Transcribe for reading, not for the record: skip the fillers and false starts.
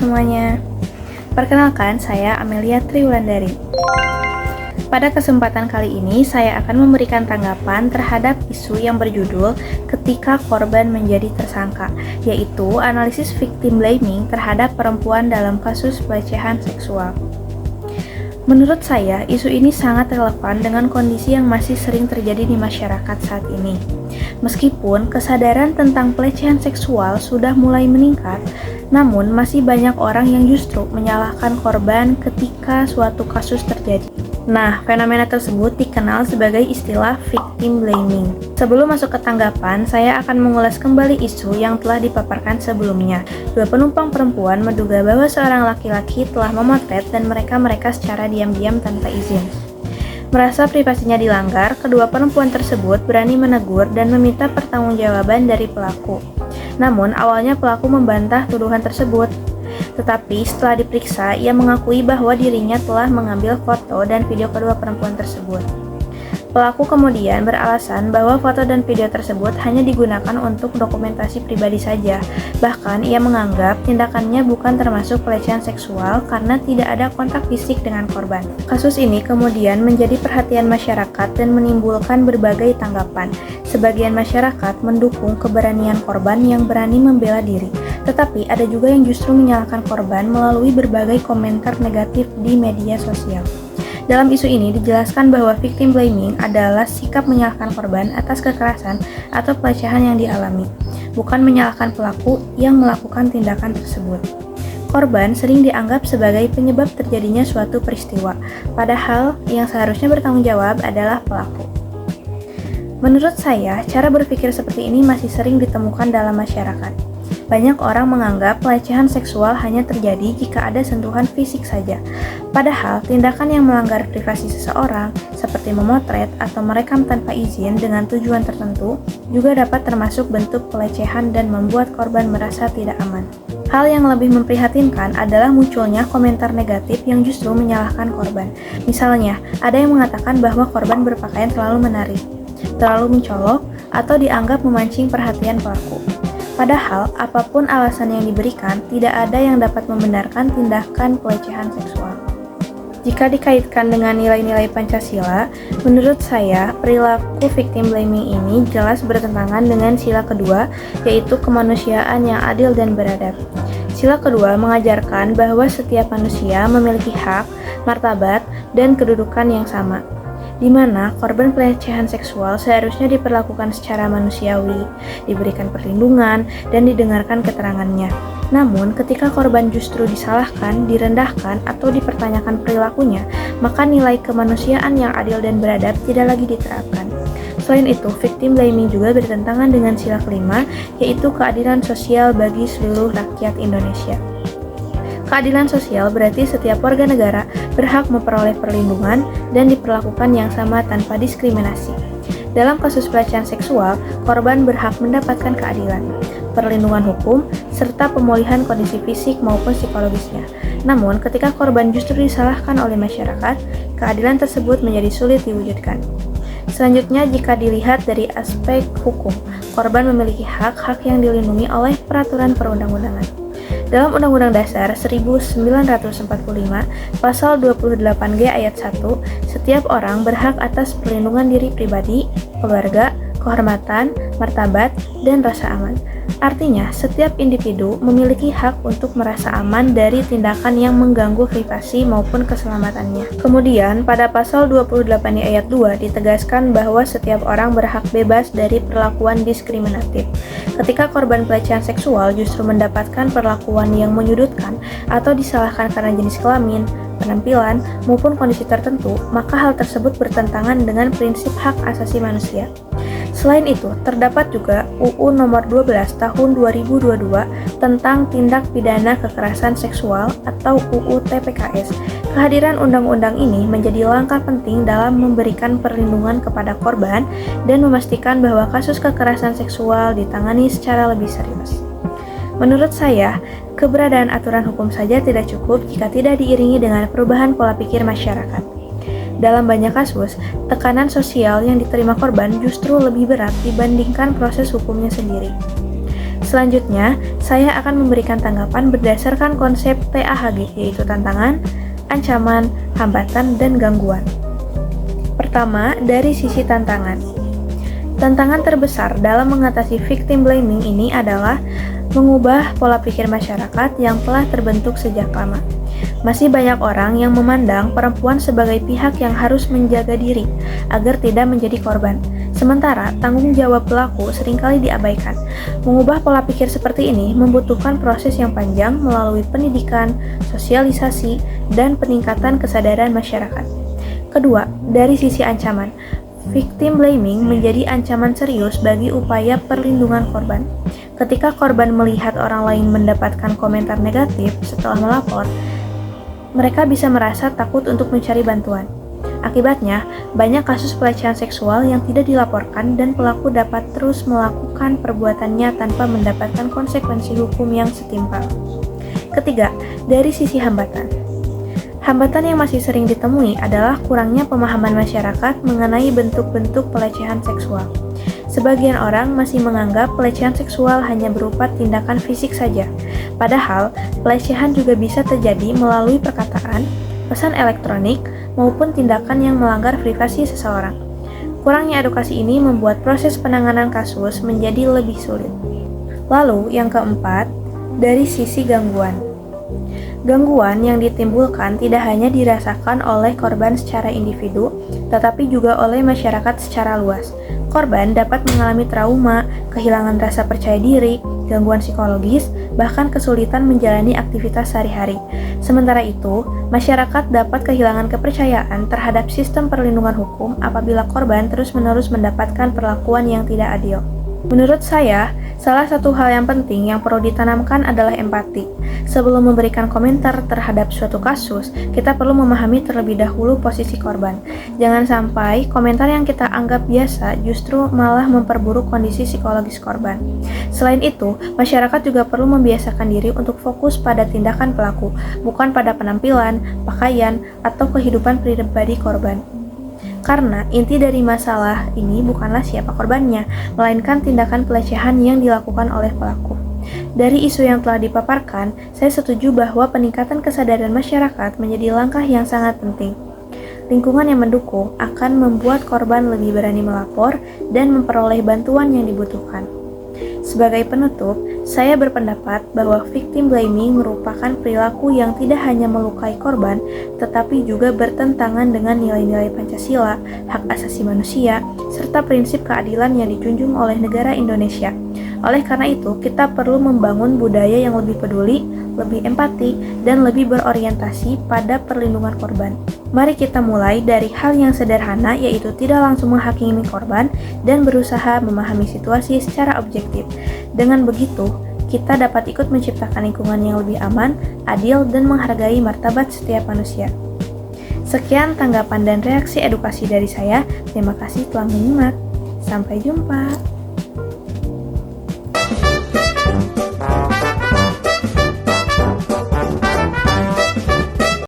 semuanya. Perkenalkan, saya Amelia Triwulandari. Pada kesempatan kali ini, saya akan memberikan tanggapan terhadap isu yang berjudul ketika korban menjadi tersangka, yaitu analisis victim blaming terhadap perempuan dalam kasus pelecehan seksual. Menurut saya, isu ini sangat relevan dengan kondisi yang masih sering terjadi di masyarakat saat ini. Meskipun kesadaran tentang pelecehan seksual sudah mulai meningkat, namun masih banyak orang yang justru menyalahkan korban ketika suatu kasus terjadi. Nah, fenomena tersebut dikenal sebagai istilah victim blaming. Sebelum masuk ke tanggapan, saya akan mengulas kembali isu yang telah dipaparkan sebelumnya. Dua penumpang perempuan menduga bahwa seorang laki-laki telah memotret dan mereka secara diam-diam tanpa izin. Merasa privasinya dilanggar, kedua perempuan tersebut berani menegur dan meminta pertanggungjawaban dari pelaku. Namun, awalnya pelaku membantah tuduhan tersebut. Tetapi setelah diperiksa, ia mengakui bahwa dirinya telah mengambil foto dan video kedua perempuan tersebut. Pelaku kemudian beralasan bahwa foto dan video tersebut hanya digunakan untuk dokumentasi pribadi saja. Bahkan ia menganggap tindakannya bukan termasuk pelecehan seksual karena tidak ada kontak fisik dengan korban. Kasus ini kemudian menjadi perhatian masyarakat dan menimbulkan berbagai tanggapan. Sebagian masyarakat mendukung keberanian korban yang berani membela diri, tetapi ada juga yang justru menyalahkan korban melalui berbagai komentar negatif di media sosial. Dalam isu ini dijelaskan bahwa victim blaming adalah sikap menyalahkan korban atas kekerasan atau pelecehan yang dialami, bukan menyalahkan pelaku yang melakukan tindakan tersebut. Korban sering dianggap sebagai penyebab terjadinya suatu peristiwa, padahal yang seharusnya bertanggung jawab adalah pelaku. Menurut saya, cara berpikir seperti ini masih sering ditemukan dalam masyarakat. Banyak orang menganggap pelecehan seksual hanya terjadi jika ada sentuhan fisik saja. Padahal, tindakan yang melanggar privasi seseorang, seperti memotret atau merekam tanpa izin dengan tujuan tertentu, juga dapat termasuk bentuk pelecehan dan membuat korban merasa tidak aman. Hal yang lebih memprihatinkan adalah munculnya komentar negatif yang justru menyalahkan korban. Misalnya, ada yang mengatakan bahwa korban berpakaian terlalu menarik, terlalu mencolok, atau dianggap memancing perhatian pelaku. Padahal, apapun alasan yang diberikan, tidak ada yang dapat membenarkan tindakan pelecehan seksual. Jika dikaitkan dengan nilai-nilai Pancasila, menurut saya, perilaku victim blaming ini jelas bertentangan dengan sila kedua, yaitu kemanusiaan yang adil dan beradab. Sila kedua mengajarkan bahwa setiap manusia memiliki hak, martabat, dan kedudukan yang sama, di mana korban pelecehan seksual seharusnya diperlakukan secara manusiawi, diberikan perlindungan, dan didengarkan keterangannya. Namun, ketika korban justru disalahkan, direndahkan, atau dipertanyakan perilakunya, maka nilai kemanusiaan yang adil dan beradab tidak lagi diterapkan. Selain itu, victim blaming juga bertentangan dengan sila kelima, yaitu keadilan sosial bagi seluruh rakyat Indonesia. Keadilan sosial berarti setiap warga negara berhak memperoleh perlindungan dan diperlakukan yang sama tanpa diskriminasi. Dalam kasus pelecehan seksual, korban berhak mendapatkan keadilan, perlindungan hukum, serta pemulihan kondisi fisik maupun psikologisnya. Namun, ketika korban justru disalahkan oleh masyarakat, keadilan tersebut menjadi sulit diwujudkan. Selanjutnya, jika dilihat dari aspek hukum, korban memiliki hak-hak yang dilindungi oleh peraturan perundang-undangan. Dalam Undang-Undang Dasar 1945, Pasal 28G ayat 1, setiap orang berhak atas perlindungan diri pribadi, keluarga, kehormatan, martabat, dan rasa aman. Artinya, setiap individu memiliki hak untuk merasa aman dari tindakan yang mengganggu privasi maupun keselamatannya. Kemudian, pada pasal 28 ayat 2 ditegaskan bahwa setiap orang berhak bebas dari perlakuan diskriminatif. Ketika korban pelecehan seksual justru mendapatkan perlakuan yang menyudutkan atau disalahkan karena jenis kelamin, penampilan, maupun kondisi tertentu, maka hal tersebut bertentangan dengan prinsip hak asasi manusia. Selain itu, terdapat juga UU Nomor 12 Tahun 2022 tentang Tindak Pidana Kekerasan Seksual atau UU TPKS. Kehadiran undang-undang ini menjadi langkah penting dalam memberikan perlindungan kepada korban dan memastikan bahwa kasus kekerasan seksual ditangani secara lebih serius. Menurut saya, keberadaan aturan hukum saja tidak cukup jika tidak diiringi dengan perubahan pola pikir masyarakat. Dalam banyak kasus, tekanan sosial yang diterima korban justru lebih berat dibandingkan proses hukumnya sendiri. Selanjutnya, saya akan memberikan tanggapan berdasarkan konsep TAHG, yaitu tantangan, ancaman, hambatan, dan gangguan. Pertama, dari sisi tantangan. Tantangan terbesar dalam mengatasi victim blaming ini adalah mengubah pola pikir masyarakat yang telah terbentuk sejak lama. Masih banyak orang yang memandang perempuan sebagai pihak yang harus menjaga diri agar tidak menjadi korban. Sementara tanggung jawab pelaku seringkali diabaikan. Mengubah pola pikir seperti ini membutuhkan proses yang panjang melalui pendidikan, sosialisasi, dan peningkatan kesadaran masyarakat. Kedua, dari sisi ancaman. Victim blaming menjadi ancaman serius bagi upaya perlindungan korban. Ketika korban melihat orang lain mendapatkan komentar negatif setelah melapor, mereka bisa merasa takut untuk mencari bantuan. Akibatnya, banyak kasus pelecehan seksual yang tidak dilaporkan dan pelaku dapat terus melakukan perbuatannya tanpa mendapatkan konsekuensi hukum yang setimpal. Ketiga, dari sisi hambatan. Hambatan yang masih sering ditemui adalah kurangnya pemahaman masyarakat mengenai bentuk-bentuk pelecehan seksual. Sebagian orang masih menganggap pelecehan seksual hanya berupa tindakan fisik saja, padahal pelecehan juga bisa terjadi melalui perkataan, pesan elektronik, maupun tindakan yang melanggar privasi seseorang. Kurangnya edukasi ini membuat proses penanganan kasus menjadi lebih sulit. Lalu, yang keempat, dari sisi gangguan. Gangguan yang ditimbulkan tidak hanya dirasakan oleh korban secara individu, tetapi juga oleh masyarakat secara luas. Korban dapat mengalami trauma, kehilangan rasa percaya diri, gangguan psikologis, bahkan kesulitan menjalani aktivitas sehari-hari. Sementara itu, masyarakat dapat kehilangan kepercayaan terhadap sistem perlindungan hukum apabila korban terus-menerus mendapatkan perlakuan yang tidak adil. Menurut saya, salah satu hal yang penting yang perlu ditanamkan adalah empati. Sebelum memberikan komentar terhadap suatu kasus, kita perlu memahami terlebih dahulu posisi korban. Jangan sampai komentar yang kita anggap biasa justru malah memperburuk kondisi psikologis korban. Selain itu, masyarakat juga perlu membiasakan diri untuk fokus pada tindakan pelaku, bukan pada penampilan, pakaian, atau kehidupan pribadi korban. Karena inti dari masalah ini bukanlah siapa korbannya, melainkan tindakan pelecehan yang dilakukan oleh pelaku. Dari isu yang telah dipaparkan, saya setuju bahwa peningkatan kesadaran masyarakat menjadi langkah yang sangat penting. Lingkungan yang mendukung akan membuat korban lebih berani melapor dan memperoleh bantuan yang dibutuhkan. Sebagai penutup, saya berpendapat bahwa victim blaming merupakan perilaku yang tidak hanya melukai korban, tetapi juga bertentangan dengan nilai-nilai Pancasila, hak asasi manusia, serta prinsip keadilan yang dijunjung oleh negara Indonesia. Oleh karena itu, kita perlu membangun budaya yang lebih peduli, lebih empati, dan lebih berorientasi pada perlindungan korban. Mari kita mulai dari hal yang sederhana, yaitu tidak langsung menghakimi korban dan berusaha memahami situasi secara objektif. Dengan begitu, kita dapat ikut menciptakan lingkungan yang lebih aman, adil, dan menghargai martabat setiap manusia. Sekian tanggapan dan reaksi edukasi dari saya. Terima kasih telah menyimak. Sampai jumpa.